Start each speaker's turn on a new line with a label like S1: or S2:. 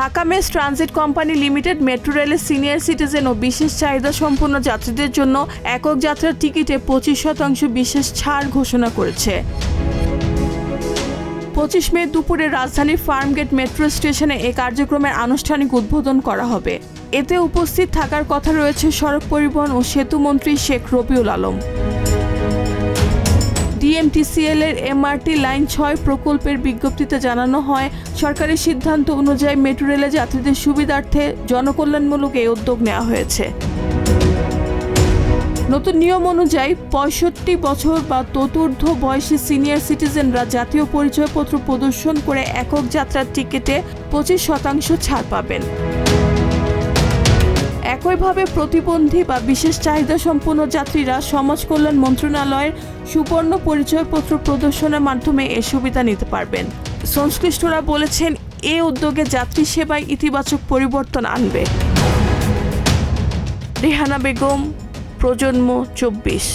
S1: Dhaka mace transit company limited metro রেলের senior citizen ও বিশেষ চাহিদা সম্পন্ন যাত্রীদের জন্য একক যাত্রার টিকিটে 25% বিশেষ ছাড় ঘোষণা করেছে। 25 মে দুপুরে রাজধানীর ফার্মগেট মেট্রো স্টেশনে এই কার্যক্রমের আনুষ্ঠানিক উদ্বোধন করা হবে। এতে উপস্থিত থাকার কথা রয়েছে সড়ক পরিবহন ও সেতু মন্ত্রী শেখ রবিউল আলম। ডিএমটিসিএল এর এমআরটি লাইন 6 প্রকল্পের বিজ্ঞপ্তিতে জানানো হয়, সরকারি সিদ্ধান্ত অনুযায়ী মেট্রো রেলে যাত্রীদের সুবিধার্থে জনকল্যাণমূলক এই উদ্যোগ নেওয়া হয়েছে। নতুন নিয়ম অনুযায়ী 65 বছর বা ততোর্ধ্ব বয়সী সিনিয়র সিটিজেনরা জাতীয় পরিচয়পত্র প্রদর্শন করে একক যাত্রার টিকিটে 25% ছাড় পাবেন। একইভাবে প্রতিবন্ধী বা বিশেষ চাহিদা সম্পন্ন যাত্রীরা সমাজ কল্যাণ মন্ত্রণালয়ের সুবর্ণ পরিচয়পত্র প্রদর্শনের মাধ্যমে এ সুবিধা নিতে পারবেন। সংশ্লিষ্টরা বলেছেন, এই উদ্যোগে যাত্রী সেবায় ইতিবাচক পরিবর্তন আনবে। রেহানা বেগম, প্রজন্ম 24।